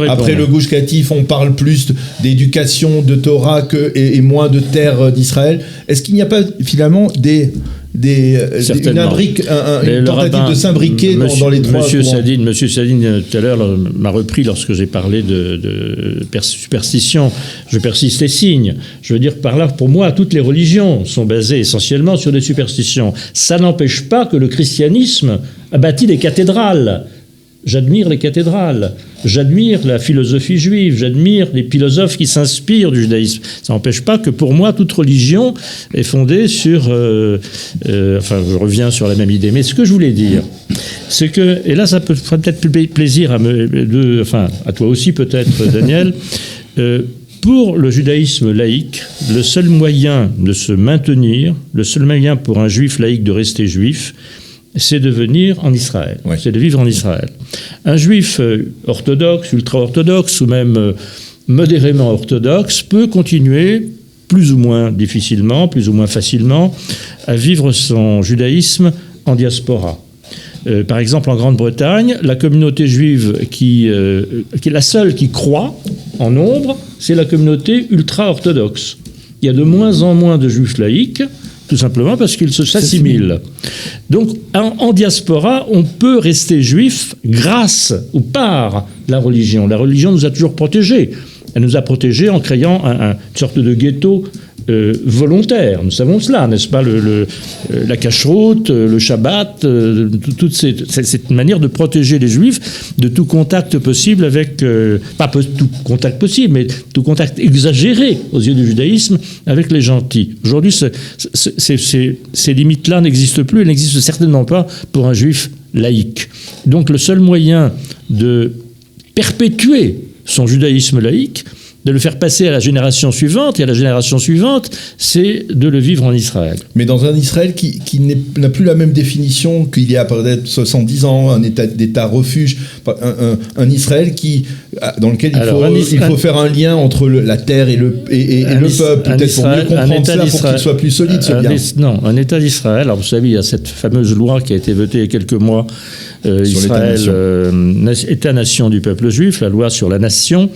Speaker 1: après le Gush Katif, on parle plus d'éducation, de Torah et moins de terre d'Israël? Est-ce qu'il n'y a pas finalement une tentative de s'imbriquer dans les trois
Speaker 3: Monsieur Sadine, tout à l'heure, m'a repris lorsque j'ai parlé de superstition. Je persiste et signe. Je veux dire par là, pour moi, toutes les religions sont basées essentiellement sur des superstitions. Ça n'empêche pas que le christianisme a bâti des cathédrales. J'admire les cathédrales, j'admire la philosophie juive, j'admire les philosophes qui s'inspirent du judaïsme. Ça n'empêche pas que pour moi, toute religion est fondée sur... enfin, je reviens sur la même idée. Mais ce que je voulais dire, c'est que... Et là, ça ferait peut-être plaisir à toi aussi peut-être, Daniel. Pour le judaïsme laïque, le seul moyen de se maintenir, le seul moyen pour un juif laïque de rester juif, c'est de venir en Israël, c'est de vivre en Israël. Un juif orthodoxe, ultra-orthodoxe ou même modérément orthodoxe peut continuer plus ou moins difficilement, plus ou moins facilement à vivre son judaïsme en diaspora. Par exemple, en Grande-Bretagne, la communauté juive qui est la seule qui croit en nombre, c'est la communauté ultra-orthodoxe. Il y a de moins en moins de juifs laïcs, tout simplement parce qu'ils s'assimilent. Donc, en diaspora, on peut rester juif grâce ou par la religion. La religion nous a toujours protégés. Elle nous a protégés en créant une sorte de ghetto volontaire. Nous savons cela, n'est-ce pas? La cacheroute, le Shabbat, toute cette manière de protéger les Juifs de tout contact possible avec... pas tout contact possible, mais tout contact exagéré aux yeux du judaïsme avec les gentils. Aujourd'hui, ces limites-là n'existent plus. Elles n'existent certainement pas pour un Juif laïque. Donc le seul moyen de perpétuer son judaïsme laïque, de le faire passer à la génération suivante, et à la génération suivante, c'est de le vivre en Israël.
Speaker 1: Mais dans un Israël qui n'a plus la même définition qu'il y a peut-être 70 ans, un État refuge, un Israël dans lequel il faut faire un lien entre la terre et le peuple, peut-être pour mieux comprendre ça, pour qu'il soit plus solide, ce lien. Non,
Speaker 3: un État d'Israël, alors vous savez, il y a cette fameuse loi qui a été votée il y a quelques mois, Israël, État-nation du peuple juif, la loi sur la nation.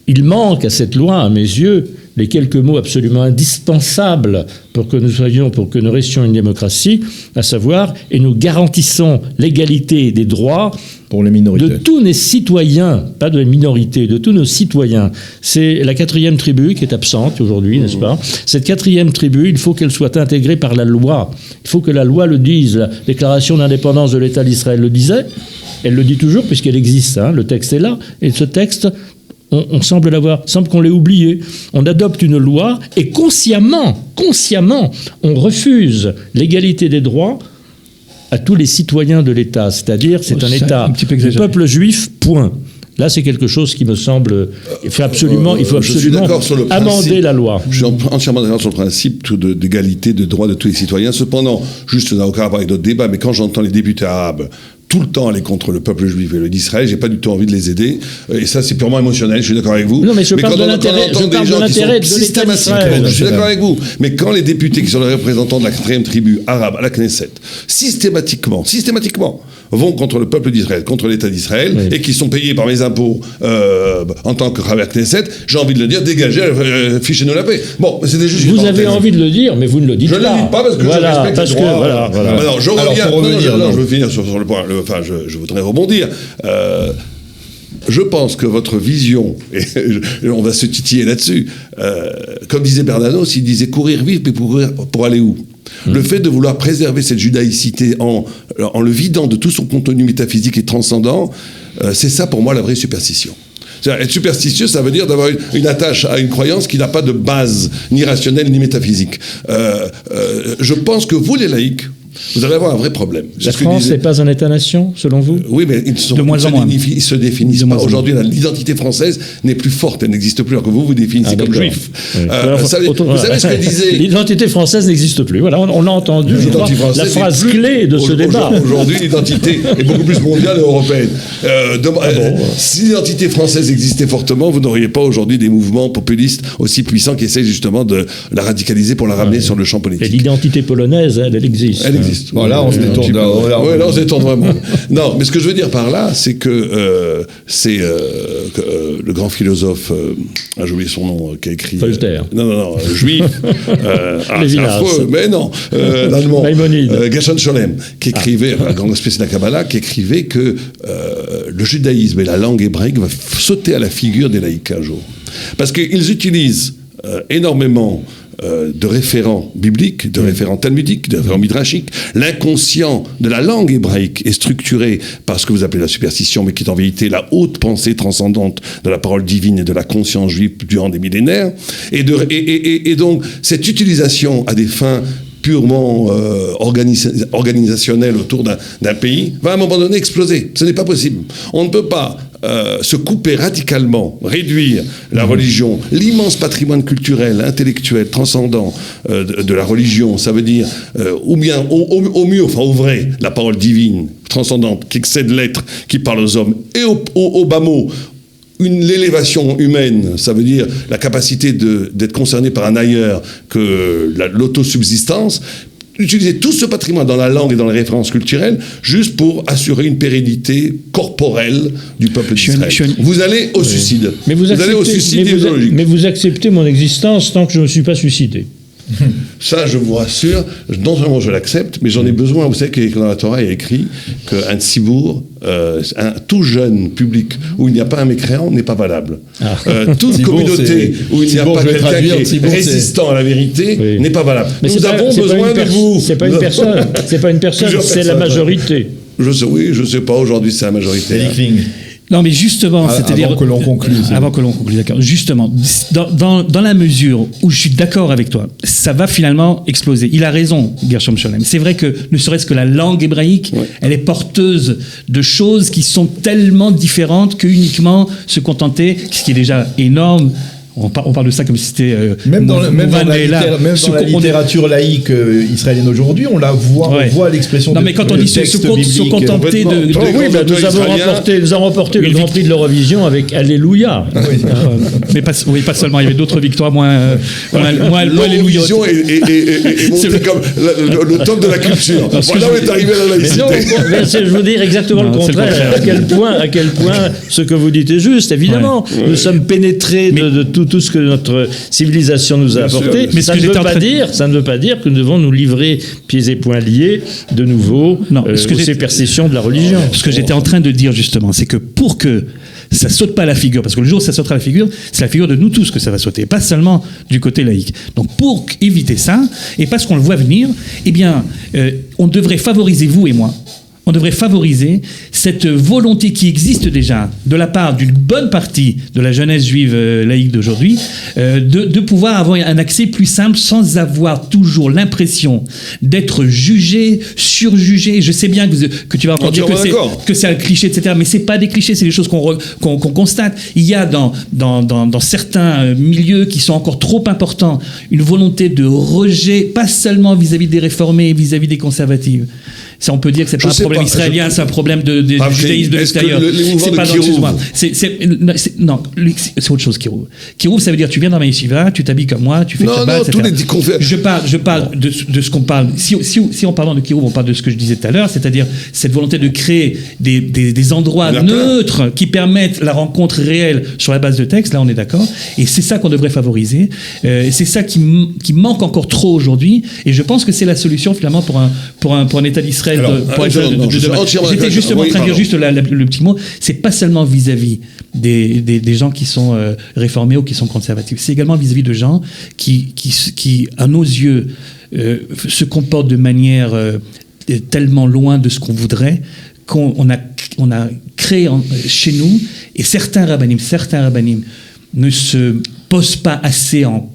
Speaker 3: Il manque à cette loi, à mes yeux, les quelques mots absolument indispensables pour que nous restions une démocratie, à savoir, et nous garantissons l'égalité des droits
Speaker 1: pour les minorités.
Speaker 3: De tous les citoyens, pas de la minorité, de tous nos citoyens. C'est la 4e tribu qui est absente aujourd'hui, n'est-ce pas? Cette 4e tribu, il faut qu'elle soit intégrée par la loi. Il faut que la loi le dise. La déclaration d'indépendance de l'État d'Israël le disait. Elle le dit toujours puisqu'elle existe. Le texte est là. Et ce texte... On semble qu'on l'ait oublié. On adopte une loi et consciemment, on refuse l'égalité des droits à tous les citoyens de l'État. C'est-à-dire, c'est un État du peuple juif, point. Là, c'est quelque chose qui me semble... Il faut absolument amender la loi.
Speaker 2: Je suis entièrement d'accord sur le principe d'égalité de droits de tous les citoyens. Cependant, juste, ça n'a aucun rapport avec d'autres débats, mais quand j'entends les députés arabes tout le temps aller contre le peuple juif et d'Israël. J'ai pas du tout envie de les aider. Et ça, c'est purement émotionnel. Je suis d'accord avec vous.
Speaker 3: Non, mais je parle de l'intérêt de l'État
Speaker 2: systématiquement. Je suis d'accord avec vous. Mais quand les députés qui sont les représentants de la 4e tribu arabe à la Knesset, systématiquement, vont contre le peuple d'Israël, contre l'État d'Israël, et qui sont payés par mes impôts en tant que Rav Knesset, j'ai envie de le dire, dégagez, fichez-nous la paix. Bon, c'était juste.
Speaker 3: Vous avez envie de le dire, mais vous ne le dites pas.
Speaker 2: Je ne le dis pas parce que je respecte le droit.
Speaker 1: Voilà.
Speaker 2: Je veux finir sur le point. Enfin, je voudrais rebondir. Je pense que votre vision, et on va se titiller là-dessus, comme disait Bernanos, il disait courir vite, mais pour aller où ? Le fait de vouloir préserver cette judaïcité en le vidant de tout son contenu métaphysique et transcendant, c'est ça pour moi la vraie superstition. C'est-à-dire, être superstitieux, ça veut dire d'avoir une attache à une croyance qui n'a pas de base, ni rationnelle, ni métaphysique. Je pense que vous, les laïcs, vous allez avoir un vrai problème.
Speaker 3: La France n'est pas un État-nation, selon vous ?
Speaker 2: Oui, mais ils se définissent pas. Aujourd'hui, l'identité française n'est plus forte, elle n'existe plus, alors que vous définissez comme juif.
Speaker 3: Oui.
Speaker 2: Vous savez ce que disait...
Speaker 3: L'identité française n'existe plus. Voilà, on a entendu la phrase clé de ce débat.
Speaker 2: Aujourd'hui, l'identité est beaucoup plus mondiale et européenne. Si l'identité française existait fortement, vous n'auriez pas aujourd'hui des mouvements populistes aussi puissants qui essayent justement de la radicaliser pour la ramener sur le champ politique.
Speaker 3: Et l'identité polonaise, elle existe.
Speaker 1: Bon, là, on se détourne.
Speaker 2: Oui, là, on se détourne vraiment. Non, mais ce que je veux dire par là, c'est que le grand philosophe, j'ai oublié son nom, qui a écrit...
Speaker 3: Voltaire.
Speaker 2: Non, juif. C'est affreux, mais non. L'allemand.
Speaker 3: Maïmonide.
Speaker 2: Gershon Scholem, qui écrivait, un grand spécialiste de la Kabbalah, qui écrivait que le judaïsme et la langue hébraïque va sauter à la figure des laïcs un jour. Parce qu'ils utilisent énormément de référents bibliques, de référents talmudiques, de référents midrashiques. L'inconscient de la langue hébraïque est structuré par ce que vous appelez la superstition, mais qui est en vérité la haute pensée transcendante de la parole divine et de la conscience juive durant des millénaires. Et donc, cette utilisation à des fins purement organisationnelles autour d'un pays va à un moment donné exploser. Ce n'est pas possible. On ne peut pas se couper radicalement, réduire la religion, l'immense patrimoine culturel, intellectuel, transcendant de la religion, ça veut dire, ou bien au mieux, enfin au vrai, la parole divine, transcendante, qui excède l'être, qui parle aux hommes, et au bas mot, l'élévation humaine, ça veut dire la capacité d'être concerné par un ailleurs que l'autosubsistance. Utiliser tout ce patrimoine dans la langue et dans les références culturelles juste pour assurer une pérennité corporelle du peuple d'Israël. Vous allez au suicide. Vous allez au suicide idéologique.
Speaker 3: Mais vous acceptez mon existence tant que je ne me suis pas suicidé.
Speaker 2: Ça, je vous rassure, non seulement je l'accepte, mais j'en ai besoin. Vous savez que dans la Torah, il y a écrit qu'un tsibour, un tout jeune public où il n'y a pas un mécréant n'est pas valable. Toute communauté où il n'y a pas quelqu'un qui est résistant à la vérité n'est pas valable.
Speaker 3: Mais
Speaker 2: nous avons besoin de vous.
Speaker 3: C'est pas une personne, c'est la majorité.
Speaker 2: Je sais pas, aujourd'hui c'est la majorité.
Speaker 4: Non, mais justement, c'est-à-dire...
Speaker 1: Avant que l'on conclue.
Speaker 4: Avant que l'on conclue, d'accord. Justement, dans la mesure où je suis d'accord avec toi, ça va finalement exploser. Il a raison, Gershom Scholem. C'est vrai que, ne serait-ce que la langue hébraïque, elle est porteuse de choses qui sont tellement différentes que uniquement se contenter, ce qui est déjà énorme. On parle de ça comme si c'était...
Speaker 1: Même dans la littérature laïque israélienne aujourd'hui, on voit l'expression
Speaker 4: de texte biblique. Non, mais quand on dit se contenter de...
Speaker 3: Oui, nous avons remporté le Grand Prix de l'Eurovision avec Alléluia.
Speaker 4: Mais pas seulement, il y avait d'autres victoires moins
Speaker 2: l'Eurovision est montée comme le top de la culture. Là, on est arrivé à la laïcité.
Speaker 3: Je veux dire exactement le contraire. À quel point ce que vous dites est juste, évidemment. Nous sommes pénétrés de tout ce que notre civilisation nous a apporté, mais ça ne veut pas dire que nous devons nous livrer pieds et poings liés de nouveau aux superstitions de la religion.
Speaker 4: Ce que j'étais en train de dire justement, c'est que pour que ça saute pas à la figure, parce que le jour où ça sautera à la figure, c'est la figure de nous tous que ça va sauter, pas seulement du côté laïque. Donc pour éviter ça, et parce qu'on le voit venir, eh bien, on devrait favoriser, vous et moi, on devrait favoriser cette volonté qui existe déjà de la part d'une bonne partie de la jeunesse juive laïque d'aujourd'hui de pouvoir avoir un accès plus simple sans avoir toujours l'impression d'être jugé, surjugé. Je sais bien que tu vas encore dire que c'est un cliché, etc. Mais c'est pas des clichés, c'est des choses qu'on constate. Il y a dans certains milieux qui sont encore trop importants une volonté de rejet, pas seulement vis-à-vis des réformés, vis-à-vis des conservatifs. Ça, on peut dire que c'est pas un problème problème israélien, c'est un problème du judaïsme de l'extérieur. C'est pas dans non, c'est autre chose, Kirouv. Kirouv, ça veut dire tu viens dans ma yeshiva, tu t'habilles comme moi, tu fais Shabbat, etc.
Speaker 2: Tous les conférences.
Speaker 4: Je parle de ce qu'on parle. Si en parlant de Kirouv, on parle de ce que je disais tout à l'heure, c'est-à-dire cette volonté de créer des endroits neutres qui permettent la rencontre réelle sur la base de texte. Là, on est d'accord. Et c'est ça qu'on devrait favoriser. C'est ça qui manque encore trop aujourd'hui. Et je pense que c'est la solution finalement pour un État d'Israël. J'étais justement en train de dire juste le petit mot. C'est pas seulement vis-à-vis des gens qui sont réformés ou qui sont conservatifs. C'est également vis-à-vis de gens qui à nos yeux, se comportent de manière tellement loin de ce qu'on voudrait qu'on a créé chez nous, et certains rabbinim ne se posent pas assez en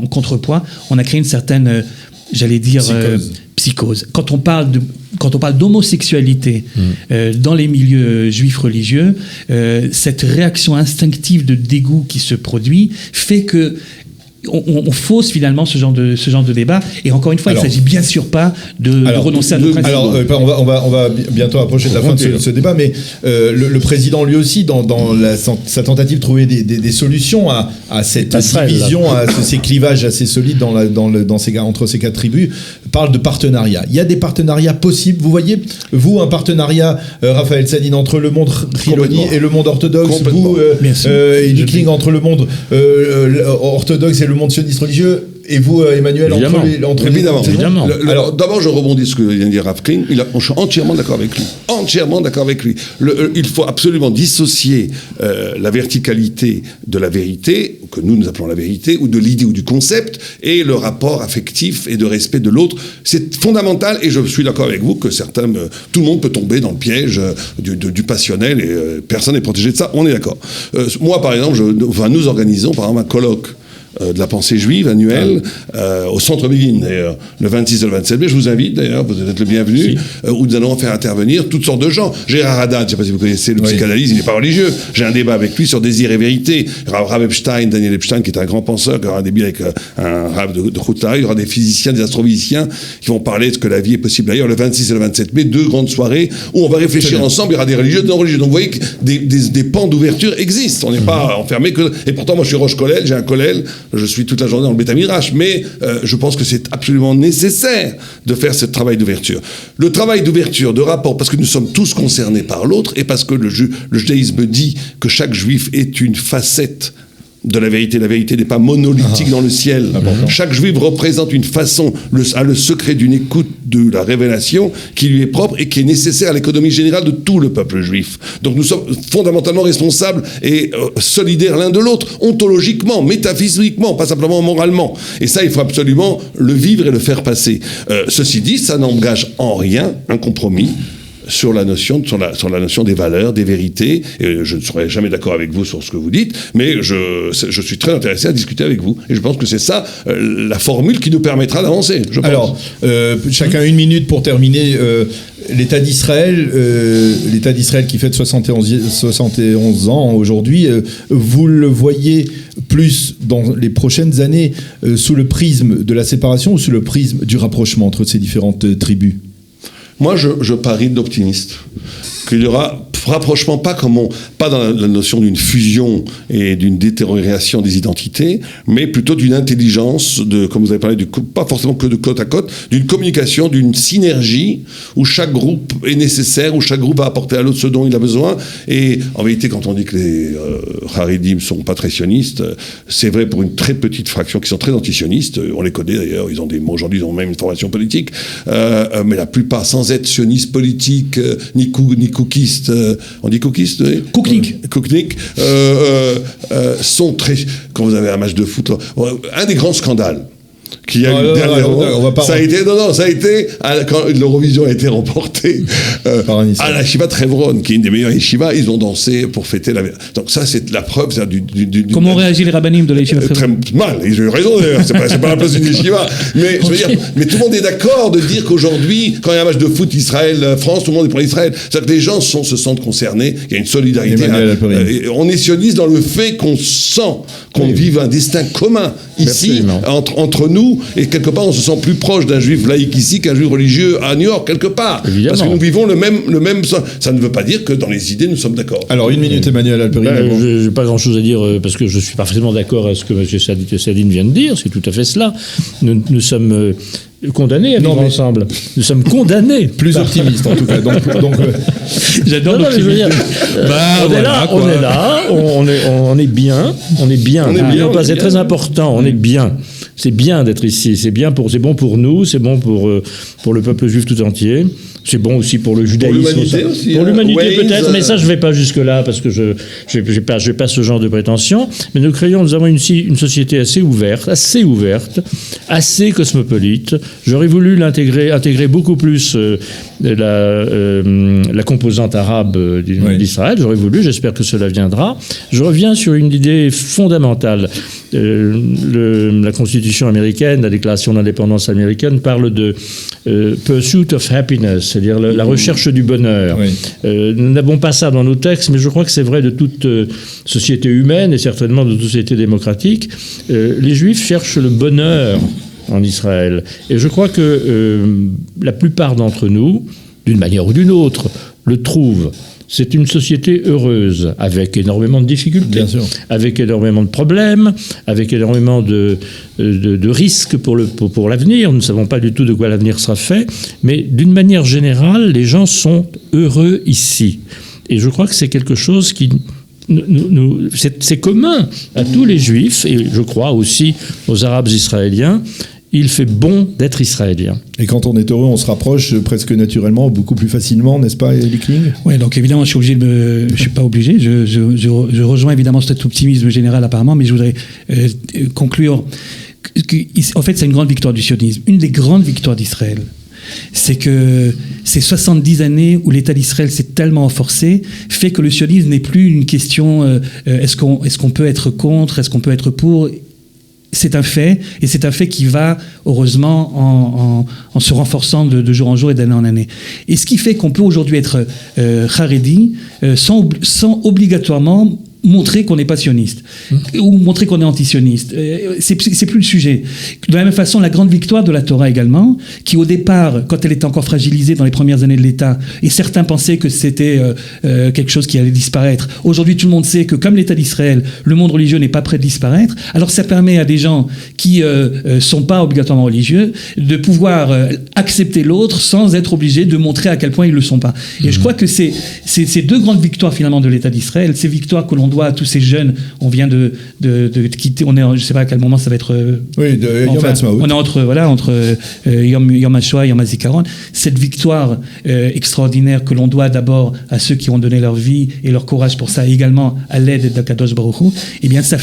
Speaker 4: contrepoids. On a créé une certaine, j'allais dire, psychose. Quand on parle d'homosexualité dans les milieux juifs religieux, cette réaction instinctive de dégoût qui se produit fait que on fausse finalement ce genre de débat. Et encore une fois, il ne s'agit bien sûr pas de renoncer à nos principes.
Speaker 1: Alors, on va bientôt approcher de la fin de ce débat, mais le président lui aussi, dans sa tentative de trouver des solutions à cette division, à ces clivages assez solides entre ces quatre tribus, parle de partenariat. Il y a des partenariats possibles. Vous voyez, vous, un partenariat, Raphaël Sadine, entre le monde Chiloni et le monde orthodoxe, vous, et Nickling, entre le monde orthodoxe et le monde sioniste religieux, et vous, Emmanuel, entre
Speaker 2: évidemment. Alors, d'abord, je rebondis sur ce que vient de dire Rav Kling. Je suis entièrement d'accord avec lui. Il faut absolument dissocier la verticalité de la vérité, que nous appelons la vérité, ou de l'idée ou du concept, et le rapport affectif et de respect de l'autre. C'est fondamental, et je suis d'accord avec vous que tout le monde peut tomber dans le piège du passionnel, et personne n'est protégé de ça. On est d'accord. Moi, par exemple, nous organisons par exemple un colloque de la pensée juive annuelle au Centre Begin, d'ailleurs, le 26 et le 27 mai. Je vous invite, d'ailleurs, vous êtes le bienvenu, où nous allons faire intervenir toutes sortes de gens. Gérard Haddad, je ne sais pas si vous connaissez le psychanalyse, il n'est pas religieux. J'ai un débat avec lui sur Désir et Vérité. Rav Epstein, Daniel Epstein, qui est un grand penseur, qui aura un débat avec un Rav de Khoutari. Il y aura des physiciens, des astrophysiciens qui vont parler de ce que la vie est possible. D'ailleurs, le 26 et le 27 mai, 2 grandes soirées où on va réfléchir ensemble. Il y aura des religieux, des non-religieux. Donc vous voyez que des pans d'ouverture existent. On n'est pas enfermé que... Et pourtant, moi, je suis Roche Kollel, j'ai un Kollel. Je suis toute la journée dans le Beth Midrash, mais je pense que c'est absolument nécessaire de faire ce travail d'ouverture. Le travail d'ouverture, de rapport, parce que nous sommes tous concernés par l'autre, et parce que le judaïsme dit que chaque juif est une facette de la vérité. La vérité n'est pas monolithique dans le ciel. Chaque juif représente une façon, a le secret d'une écoute de la révélation qui lui est propre et qui est nécessaire à l'économie générale de tout le peuple juif. Donc nous sommes fondamentalement responsables et solidaires l'un de l'autre, ontologiquement, métaphysiquement, pas simplement moralement. Et ça, il faut absolument le vivre et le faire passer. Ceci dit, ça n'engage en rien un compromis sur la notion des valeurs, des vérités. Et je ne serai jamais d'accord avec vous sur ce que vous dites, mais je suis très intéressé à discuter avec vous. Et je pense que c'est ça la formule qui nous permettra d'avancer. Alors,
Speaker 1: chacun 1 minute pour terminer. L'État d'Israël qui fête 71 ans aujourd'hui, vous le voyez plus dans les prochaines années sous le prisme de la séparation ou sous le prisme du rapprochement entre ces différentes tribus ?
Speaker 2: Moi, je parie d'optimiste qu'il y aura rapprochement, pas dans la notion d'une fusion et d'une détérioration des identités, mais plutôt d'une intelligence, comme vous avez parlé, pas forcément que de côte à côte, d'une communication, d'une synergie où chaque groupe est nécessaire, où chaque groupe va apporter à l'autre ce dont il a besoin. Et en vérité, quand on dit que les Haredim sont pas très sionistes, c'est vrai pour une très petite fraction qui sont très anti-sionistes. On les connaît d'ailleurs, aujourd'hui ils ont même une formation politique, mais la plupart, sans être sionistes politiques, ni cookistes, on dit cookistes, oui. Kouknik, sont très... Quand vous avez un match de foot, un des grands scandales qu'il y a eu dernièrement, ça a été quand l'Eurovision a été remportée à la Yeshiva de Hebron, qui est une des meilleures yeshivas, ils ont dansé pour fêter la... Donc ça, c'est la preuve.
Speaker 4: Comment ont réagi les rabbinim de la Yeshiva de Hebron ?
Speaker 2: Très mal, ils ont eu raison d'ailleurs, c'est pas la place d'une yeshiva. Mais je veux dire, mais tout le monde est d'accord de dire qu'aujourd'hui, quand il y a un match de foot Israël-France, tout le monde est pour Israël. C'est-à-dire que les gens se sentent concernés, il y a une solidarité. On est sioniste dans le fait qu'on sent qu'on vive un destin commun ici, entre nous, nous, et quelque part, on se sent plus proche d'un juif laïque ici qu'un juif religieux à New York, quelque part.
Speaker 3: Évidemment.
Speaker 2: Parce que nous vivons le même. Ça ne veut pas dire que dans les idées, nous sommes d'accord.
Speaker 1: Alors, une minute, Emmanuel Alperi.
Speaker 3: Je n'ai pas grand-chose à dire parce que je suis parfaitement d'accord avec ce que M. Sadine vient de dire. C'est tout à fait cela. Nous sommes condamnés à vivre ensemble. Nous sommes condamnés.
Speaker 1: Plus optimiste, en tout cas. Donc
Speaker 4: j'adore l'optimisme.
Speaker 3: On est là, on est bien. C'est très important, on est bien. C'est bien d'être ici, c'est bon pour nous, c'est bon pour le peuple juif tout entier. C'est bon aussi pour le judaïsme. Pour
Speaker 2: l'humanité aussi.
Speaker 3: Pour l'humanité peut-être, mais ça je vais pas jusque-là parce que j'ai pas ce genre de prétention. Mais nous avons une société assez ouverte, assez cosmopolite. J'aurais voulu intégrer beaucoup plus la composante arabe d'Israël. J'espère que cela viendra. Je reviens sur une idée fondamentale. La Constitution américaine, la Déclaration d'indépendance américaine parle de pursuit of happiness, c'est-à-dire la recherche du bonheur.
Speaker 1: Oui.
Speaker 3: Nous n'avons pas ça dans nos textes, mais je crois que c'est vrai de toute société humaine et certainement de toute société démocratique. Les Juifs cherchent le bonheur en Israël. Et je crois que la plupart d'entre nous, d'une manière ou d'une autre, le trouvent. C'est une société heureuse, avec énormément de difficultés, avec énormément de problèmes, avec énormément de risques pour l'avenir. Nous ne savons pas du tout de quoi l'avenir sera fait, mais d'une manière générale, les gens sont heureux ici. Et je crois que c'est quelque chose qui... c'est commun à tous les Juifs, et je crois aussi aux Arabes israéliens. Il fait bon d'être israélien.
Speaker 1: Et quand on est heureux, on se rapproche presque naturellement, beaucoup plus facilement, n'est-ce pas, Eli Kling ?
Speaker 4: Oui, donc évidemment, je suis pas obligé. Je rejoins évidemment cet optimisme général apparemment, mais je voudrais conclure. En fait, c'est une grande victoire du sionisme. Une des grandes victoires d'Israël, c'est que ces 70 années où l'État d'Israël s'est tellement renforcé fait que le sionisme n'est plus une question est-ce qu'on peut être contre, est-ce qu'on peut être pour. C'est un fait, et c'est un fait qui va, heureusement, en se renforçant de jour en jour et d'année en année. Et ce qui fait qu'on peut aujourd'hui être Haredi sans obligatoirement montrer qu'on n'est pas sioniste ou montrer qu'on est anti-sioniste. C'est plus le sujet. De la même façon, la grande victoire de la Torah également, qui au départ, quand elle était encore fragilisée dans les premières années de l'État, et certains pensaient que c'était quelque chose qui allait disparaître. Aujourd'hui, tout le monde sait que comme l'État d'Israël, le monde religieux n'est pas prêt de disparaître. Alors ça permet à des gens qui sont pas obligatoirement religieux de pouvoir accepter l'autre sans être obligés de montrer à quel point ils le sont pas. Et je crois que c'est ces deux grandes victoires finalement de l'État d'Israël, ces victoires que l'on doit à tous ces jeunes. On vient de quitter, je sais pas à quel moment ça va être.
Speaker 1: Oui, de Yom Ha'atzmaut.
Speaker 4: On est entre Yom HaShoah et Yom HaZikaron. Cette victoire extraordinaire que l'on doit d'abord à ceux qui ont donné leur vie et leur courage pour ça, et également à l'aide d'Akadosh Baruch Hu, eh bien ça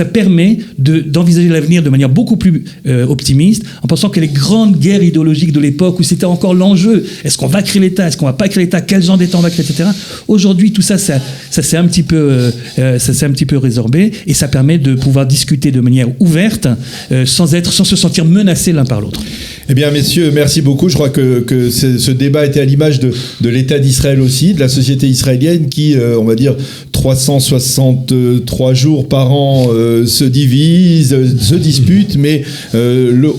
Speaker 4: permet d'envisager l'avenir de manière beaucoup plus optimiste, en pensant que les grandes guerres idéologiques de l'époque où c'était encore l'enjeu, est-ce qu'on va créer l'État, est-ce qu'on va pas créer l'État, quel genre d'État on va créer, etc. Aujourd'hui, tout ça s'est un petit peu résorbé, et ça permet de pouvoir discuter de manière ouverte, sans se sentir menacés l'un par l'autre.
Speaker 1: Eh bien, messieurs, merci beaucoup. Je crois que ce débat était à l'image de l'État d'Israël aussi, de la société israélienne qui, on va dire, 363 jours par an se divise, se dispute, mais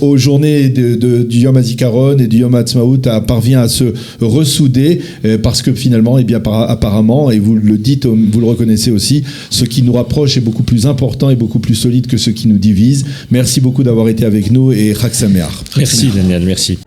Speaker 1: aux journées du Yom HaZikaron et du Yom Ha'atzmaut parvient à se ressouder parce que finalement, eh bien, apparemment, et vous le dites, vous le reconnaissez aussi, ce qui nous rapproche est beaucoup plus important et beaucoup plus solide que ce qui nous divise. Merci beaucoup d'avoir été avec nous et Chag Sameach.
Speaker 3: Merci Daniel, merci.